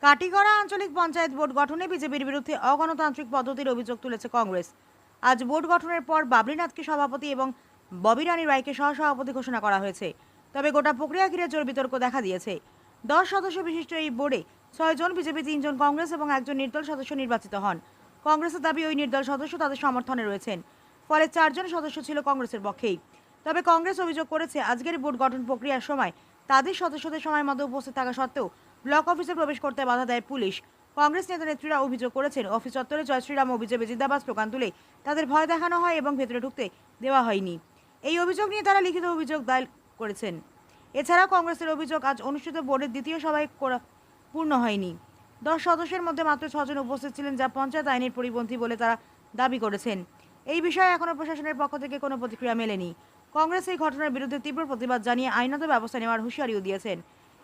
কাটিগড়া আঞ্চলিক পঞ্চায়েত বোর্ড গঠনে বিজেপির বিরুদ্ধে অগণতান্ত্রিক পদ্ধতির অভিযোগ তুলেছে কংগ্রেস। আজ বোর্ড গঠনের পর বাবলিনাথকে সভাপতি এবং ববি রানী রায়কে সহসভাপতি ঘোষণা করা হয়েছে। তবে গোটা প্রক্রিয়া ঘিরে জোর বিতর্ক দেখা দিয়েছে। 10 সদস্য বিশিষ্ট এই বোর্ডে 6 জন বিজেপি, 3 জন কংগ্রেস এবং 1 জন নির্দল সদস্য নির্বাচিত হন। কংগ্রেসের দাবি ওই নির্দল সদস্য তাদের সমর্থনে রয়েছেন, ফলে 4 জন সদস্য ছিল কংগ্রেসের পক্ষেই। তবে কংগ্রেস অভিযোগ করেছে আজকের বোর্ড গঠন প্রক্রিয়ার সময় তাদের সদস্যদের সময় মতো উপস্থিত থাকা সত্ত্বেও ব্লক অফিসে প্রবেশ করতে বাধা দেয় পুলিশ। কংগ্রেস নেতা নেত্রীরা অভিযোগ করেছেন অফিস চত্বরে জয় শ্রীরাম ও বিজেপি জিন্দাবাদ স্লোগান তুলে তাদের ভয় দেখানো হয় এবং ভেতরে ঢুকতে দেওয়া হয়নি। এই অভিযোগ নিয়ে তারা লিখিত অভিযোগ দায়ের করেছেন। এছাড়া কংগ্রেসের অভিযোগ আজ অনুষ্ঠিত বোর্ডের দ্বিতীয় সভায় পূর্ণ হয়নি। 10 সদস্যের মধ্যে মাত্র 6 জন উপস্থিত ছিলেন, যা পঞ্চায়েত আইনের পরিপন্থী বলে তারা দাবি করেছেন। এই বিষয়ে এখনও প্রশাসনের পক্ষ থেকে কোনো প্রতিক্রিয়া মেলেনি। কংগ্রেস এই ঘটনার বিরুদ্ধে তীব্র প্রতিবাদ জানিয়ে আইনত ব্যবস্থা নেওয়ার হুঁশিয়ারিও দিয়েছেন।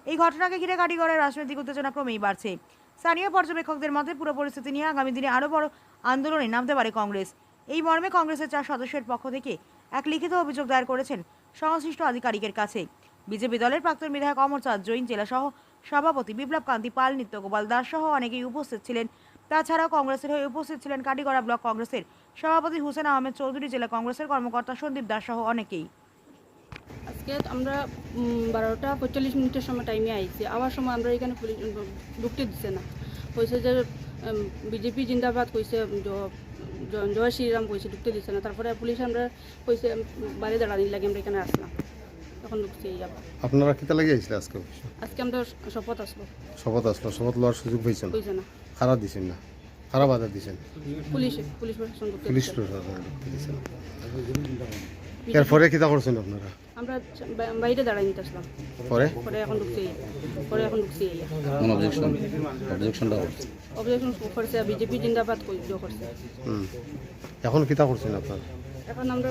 এই ঘটনাকে ঘিরে কাটিগড়ায় রাজনৈতিক উত্তেজনা ক্রমেই বাড়ছে। স্থানীয় পর্যবেক্ষকদের মতে পুরো পরিস্থিতি নিয়ে আগামী দিনে আরও বড় আন্দোলনে নামতে পারে কংগ্রেস। এই মর্মে কংগ্রেসের 4 সদস্যের পক্ষ থেকে এক লিখিত অভিযোগ দায়ের করেছেন সংশ্লিষ্ট আধিকারিকের কাছে। বিজেপি দলের প্রাক্তন বিধায়ক অমর চাঁদ জৈন, জেলা সহ সভাপতি বিপ্লব কান্তি পাল, নিত্য গোপাল দাস সহ অনেকেই উপস্থিত ছিলেন। তাছাড়াও কংগ্রেসের হয়ে উপস্থিত ছিলেন কাটিগড়া ব্লক কংগ্রেসের সভাপতি হুসেন আহমেদ চৌধুরী, জেলা কংগ্রেসের কর্মকর্তা সন্দীপ দাস সহ অনেকেই। আজকে আমরা 12টা 45 সময় টাইমে আইছি। আবার সময় আমরা এখানে পুলিশ ঢুকতে দিচ্ছে না, কইছে যে বিজেপি জিন্দাবাদ কইছে, জয় শ্রীরাম কইছে, ঢুকতে দিচ্ছে না। তারপরে পুলিশ আমরা কইছে বাইরে দাঁড়ানি লাগে, আমরা এখানে আসলাম, তখন ঢুকছি। আপনারা কিতা লাগে আইছিল আজকে? আজকে আমরা শপথ আসলো। শপথ লওয়ার সুযোগ পাইছেন? কইছে না। খারাপ দিছেন না? খারাপ বাধা দিছেন? পুলিশ প্রশাসন ঢুকতে পুলিশ প্রশাসন ঢুকতে দিছেন। এরপরে কিতা করছেন আপনারা? আমরা বাইরে দাঁড়াই নিতে আসলাম, পরে এখন ঢুকছি। অবজেকশন করছে বিজেপি জিন্দাবাদ করছে। এখন কিতা করছেন আপনারা? এখন আমরা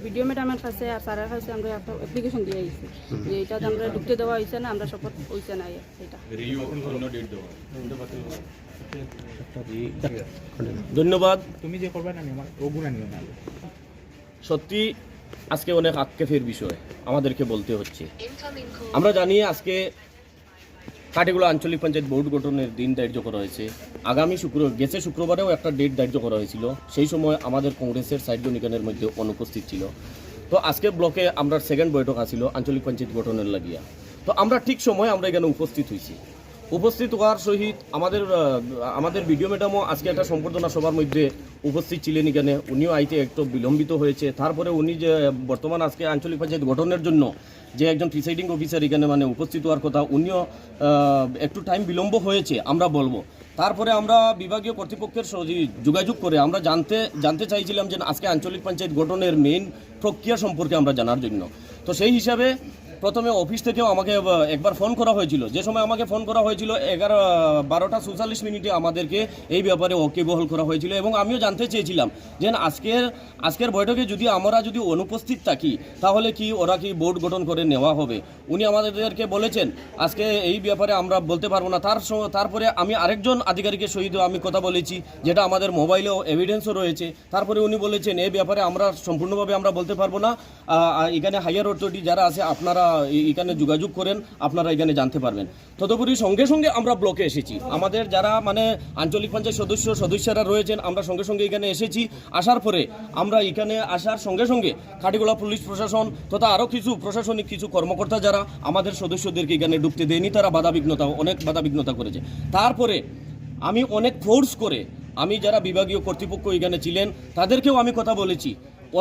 ভিডিও ম্যাডামের কাছে আর স্যারের কাছে আমরা একটা অ্যাপ্লিকেশন দিয়ে আইছি যে এটাতে আমরা ঢুকতে দেওয়া হয়েছে না, আমরা শপথ হয়েছে না। এটা ধন্যবাদ। তুমি যে করবে না আমার ওগুলা নিও না। সত্যি আজকে অনেক আক্ষেপের বিষয় আমাদেরকে বলতে হচ্ছে। আমরা জানি আজকে কাটিগড়া আঞ্চলিক পঞ্চায়েত বোর্ড গঠনের দিন ধার্য করা হয়েছে। আগামী শুক্রবারেও একটা ডেট ধার্য করা হয়েছিল। সেই সময় আমাদের কংগ্রেসের 60 জন এখানের মধ্যে অনুপস্থিত ছিল। তো আজকে ব্লকে আমরা সেকেন্ড বৈঠক আছিল আঞ্চলিক পঞ্চায়েত গঠনের লাগিয়া। তো আমরা ঠিক সময় আমরা এখানে উপস্থিত হয়েছি। উপস্থিত হওয়ার সহিত আমাদের ভিডিও ম্যাডামও আজকে একটা সম্বর্ধনা সভার মধ্যে উপস্থিত ছিলেন এখানে। উনিও আইতে একটু বিলম্বিত হয়েছে। তারপরে উনি যে বর্তমান আজকে আঞ্চলিক পঞ্চায়েত গঠনের জন্য যে একজন প্রিসাইডিং অফিসার এখানে উপস্থিত হওয়ার কথা, উনিও একটু টাইম বিলম্ব হয়েছে আমরা বলবো। তারপরে আমরা বিভাগীয় কর্তৃপক্ষের যোগাযোগ করে আমরা জানতে চাইছিলাম যে আজকে আঞ্চলিক পঞ্চায়েত গঠনের মেইন প্রক্রিয়া সম্পর্কে আমরা জানার জন্য। তো সেই হিসাবে প্রথমে অফিস থেকেও আমাকে একবার ফোন করা হয়েছিল। যে সময় আমাকে ফোন করা হয়েছিল 12:44 আমাদেরকে এই ব্যাপারে ওয়াকিবহাল করা হয়েছিল এবং আমিও জানতে চেয়েছিলাম যে আজকের বৈঠকে আমরা যদি অনুপস্থিত থাকি তাহলে কি ওরা কি বোর্ড গঠন করে নেওয়া হবে। উনি আমাদেরকে বলেছেন আজকে এই ব্যাপারে আমরা বলতে পারবো না। তারপরে আমি আরেকজন আধিকারিকের সহিত আমি কথা বলেছি, যেটা আমাদের মোবাইলেও এভিডেন্সও রয়েছে। তারপরে উনি বলেছেন এই ব্যাপারে আমরা সম্পূর্ণভাবে আমরা বলতে পারবো না, এখানে হাইয়ার অথরিটি যারা আছে আপনারা এখানে যোগাযোগ করেন, আপনারা এখানে জানতে পারবেন। তদুপরি সঙ্গে সঙ্গে আমরা ব্লকে এসেছি। আমাদের যারা আঞ্চলিক পঞ্চায়েত সদস্যরা রয়েছেন, আমরা সঙ্গে সঙ্গে এখানে এসেছি। আসার পরে আমরা এখানে আসার সঙ্গে সঙ্গে কাটিগড়া পুলিশ প্রশাসন তথা আরও কিছু প্রশাসনিক কিছু কর্মকর্তা যারা আমাদের সদস্যদেরকে এখানে ঢুকতে দেয়নি, তারা অনেক বাধাবিঘ্নতা করেছে। তারপরে আমি অনেক ফোর্স করে আমি যারা বিভাগীয় কর্তৃপক্ষ এখানে ছিলেন তাদেরকেও আমি কথা বলেছি।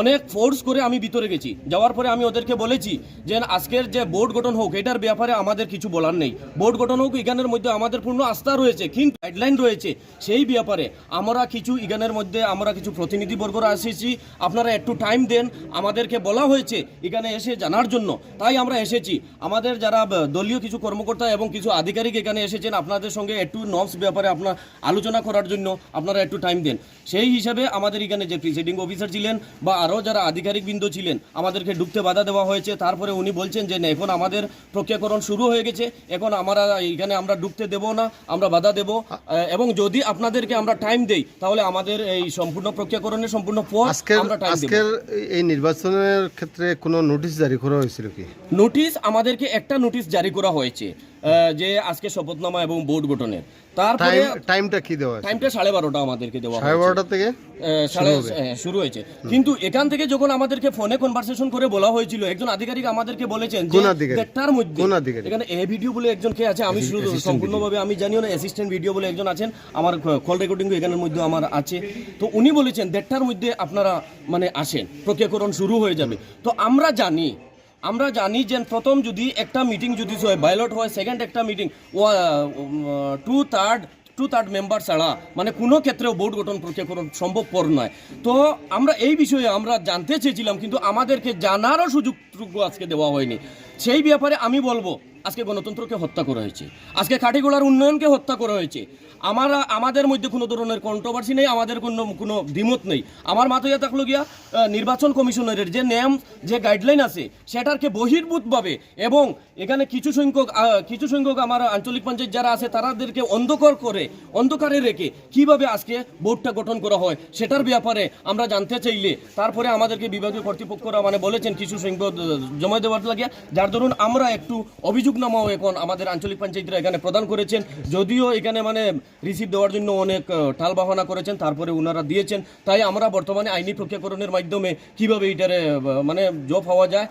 অনেক ফোর্স করে আমি ভিতরে গেছি। যাওয়ার পরে আমি ওদেরকে বলেছি যে আজকের যে বোর্ড গঠন হোক এটার ব্যাপারে আমাদের কিছু বলার নেই। বোর্ড গঠন হোক, এখানের মধ্যে আমাদের পূর্ণ আস্থা রয়েছে, কিন্তু গাইডলাইন রয়েছে। সেই ব্যাপারে আমরা কিছু এখানের মধ্যে আমরা কিছু প্রতিনিধিবর্গরা এসেছি, আপনারা একটু টাইম দেন। আমাদেরকে বলা হয়েছে এখানে এসে জানার জন্য, তাই আমরা এসেছি। আমাদের যারা দলীয় কিছু কর্মকর্তা এবং কিছু আধিকারিক এখানে এসেছেন, আপনাদের সঙ্গে একটু নর্মস ব্যাপারে আপনার আলোচনা করার জন্য আপনারা একটু টাইম দেন। সেই হিসাবে আমাদের এখানে যে প্রিসাইডিং অফিসার ছিলেন বা আরও যারা আধিকারিক বৃন্দ ছিলেন, আমাদেরকে ঢুকতে বাধা দেওয়া হয়েছে। তারপরে উনি বলছেন যে এখন আমাদের প্রক্রিয়াকরণ শুরু হয়ে গেছে, এখন এখানে আমরা ঢুকতে দেব না, আমরা বাধা দেব, এবং যদি আপনাদেরকে আমরা টাইম দেই তাহলে আমাদের এই সম্পূর্ণ প্রক্রিয়াকরণের সম্পূর্ণ পর আমরা টাইম দেব। আজকের এই নির্বাচনের ক্ষেত্রে কোনো নোটিশ জারি করা হয়েছিল কি? নোটিশ আমাদেরকে একটা নোটিশ জারি করা হয়েছে। যে আজকে শপথনামা এবং বোর্ড গঠনের। তারপরে টাইমটা কি দেওয়া আছে? টাইমটা 12:30 আমাদেরকে দেওয়া হয়েছে। 12:30 থেকে শুরু হয়েছে, কিন্তু এখান থেকে যখন আমাদেরকে ফোনে কনভারসেশন করে বলা হয়েছিল, একজন আধিকারিক আমাদেরকে বলেছেন যে কোন আধিকারিক? দেড়টার মধ্যে, কোন আধিকারিক? এখানে এ ভিডিও বলে একজন কে আছে, আমি শুধু সম্পূর্ণভাবে আমি জানিও না, অ্যাসিস্ট্যান্ট ভিডিও বলে একজন আছেন, আমার কল রেকর্ডিং এখানের মধ্যে আমার আছে। তো উনি বলেছেন 1:30টার মধ্যে আপনারা মানে আসেন, প্রক্রিয়াকরণ শুরু হয়ে যাবে। তো আমরা জানি যে প্রথম যদি একটা মিটিং যদি হয়, বায়োলট হয়, সেকেন্ড একটা মিটিং টু থার্ড মেম্বার ছাড়া মানে কোনো ক্ষেত্রেও বোর্ড গঠন প্রক্রিয়াকরণ সম্ভবপর নয়। তো আমরা এই বিষয়ে আমরা জানতে চেয়েছিলাম, কিন্তু আমাদেরকে জানারও সুযোগটুকু আজকে দেওয়া হয়নি। সেই ব্যাপারে আমি বলবো, আজকে গণতন্ত্রকে হত্যা করা হয়েছে, আজকে কাঠিগোড়ার উন্নয়নকে হত্যা করা হয়েছে। আমাদের মধ্যে কোনো ধরনের কন্ট্রোভার্সি নেই, আমাদের কোনো দ্বিমত নেই। আমার মাথায় থাকলো গিয়া নির্বাচন কমিশনারের যে নিয়ম, যে গাইডলাইন আছে, সেটারকে বহির্ভূতভাবে এবং এখানে কিছু সংখ্যক আমার আঞ্চলিক পঞ্চায়েত যারা আছে তাদেরকে অন্ধকারে রেখে কিভাবে আজকে বোর্ডটা গঠন করা হয় সেটার ব্যাপারে আমরা জানতে চাইলে তারপরে আমাদেরকে বিভাগীয় কর্তৃপক্ষরা মানে বলেছেন কিছু সংখ্যক জমা দেওয়ার লাগিয়া, যার ধরুন আমরা একটু অভিযোগনামাও এখন আমাদের আঞ্চলিক পঞ্চায়েতরা এখানে প্রদান করেছেন। যদিও এখানে মানে রিসিভ দেওয়ার জন্য অনেক টালবাহানা করেছেন, তারপরে ওনারা দিয়েছেন। তাই আমরা বর্তমানে আইনি প্রক্রিয়াকরণের মাধ্যমে কিভাবে এটারে মানে জব পাওয়া যায়,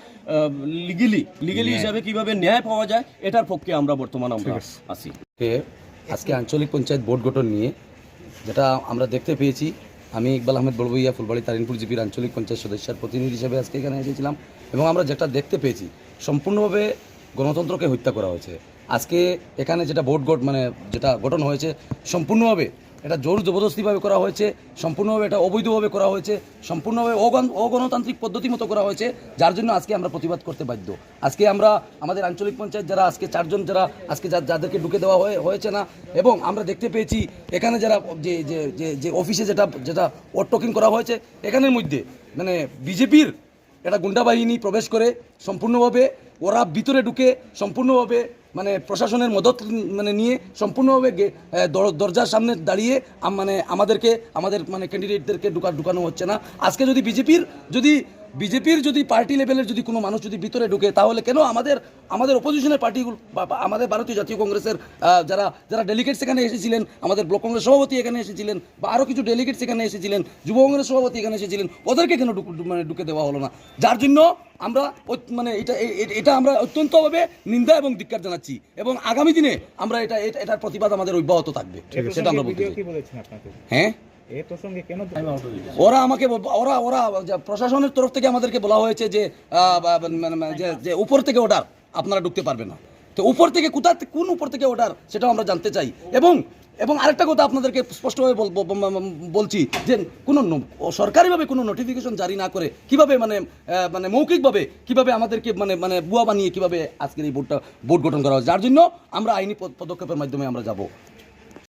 লিগেলি হিসাবে কিভাবে ন্যায় পাওয়া যায়, এটার পক্ষে আমরা বর্তমানে আমরা আছি। আজকে আঞ্চলিক পঞ্চায়েত বোর্ড গঠন নিয়ে যেটা আমরা দেখতে পেয়েছি, আমি ইকবাল আহমেদ বড়বইয়া ফুলবাড়ি তারিনপুর জিপির আঞ্চলিক পঞ্চায়েত সদস্যের প্রতিনিধি হিসেবে আজকে এখানে এসেছিলাম, এবং আমরা যেটা দেখতে পেয়েছি সম্পূর্ণভাবে গণতন্ত্রকে হত্যা করা হয়েছে। আজকে এখানে যেটা যেটা গঠন হয়েছে সম্পূর্ণভাবে এটা জোর জবরদস্তিভাবে করা হয়েছে, সম্পূর্ণভাবে এটা অবৈধভাবে করা হয়েছে, সম্পূর্ণভাবে অগণতান্ত্রিক পদ্ধতি মতো করা হয়েছে, যার জন্য আজকে আমরা প্রতিবাদ করতে বাধ্য। আজকে আমরা আমাদের আঞ্চলিক পঞ্চায়েত যারা আজকে 4 জন যারা আজকে যাদেরকে ঢুকে দেওয়া হয়েছে না, এবং আমরা দেখতে পেয়েছি এখানে যারা যে অফিসে যেটা ওয়ার্কটকিং করা হয়েছে, এখানের মধ্যে মানে বিজেপির একটা গুন্ডা বাহিনী প্রবেশ করে সম্পূর্ণভাবে ওরা ভিতরে ঢুকে সম্পূর্ণভাবে মানে প্রশাসনের মদত নিয়ে সম্পূর্ণভাবে দরজার সামনে দাঁড়িয়ে আমাদের ক্যান্ডিডেটদেরকে ঢুকানো হচ্ছে না। আজকে যদি বিজেপির যদি পার্টি লেভেলের যদি কোনো মানুষ যদি ভিতরে ঢুকে, তাহলে কেন আমাদের অপোজিশনের পার্টিগুলো আমাদের ভারতীয় জাতীয় কংগ্রেসের যারা ডেলিগেটস এখানে এসেছিলেন, আমাদের ব্লক কংগ্রেস সভাপতি এখানে এসেছিলেন, বা আরও কিছু ডেলিগেটস এখানে এসেছিলেন, যুব কংগ্রেস সভাপতি এখানে এসেছিলেন, ওদেরকে কেন ঢুকে দেওয়া হলো না? যার জন্য আমরা এটা আমরা অত্যন্তভাবে নিন্দা এবং ধিক্কার জানাচ্ছি, এবং আগামী দিনে আমরা এটার প্রতিবাদ আমাদের অব্যাহত থাকবে, সেটা আমরা বলতে চাই। কি বলেছেন আপনাকে? হ্যাঁ, এই প্রসঙ্গে কেন ওরা প্রশাসনের তরফ থেকে আমাদেরকে বলা হয়েছে যে উপর থেকে অর্ডার, আপনারা ঢুকতে পারবে না। তো উপর থেকে কোন উপর থেকে অর্ডার সেটাও আমরা জানতে চাই। এবং আরেকটা কথা আপনাদেরকে স্পষ্টভাবে বলছি যে কোনো সরকারিভাবে কোনো নোটিফিকেশন জারি না করে কিভাবে মৌখিকভাবে কিভাবে আমাদেরকে বুয়া বানিয়ে কিভাবে আজকের এই বোর্ড গঠন করা হয়, যার জন্য আমরা আইনি পদক্ষেপের মাধ্যমে আমরা যাব।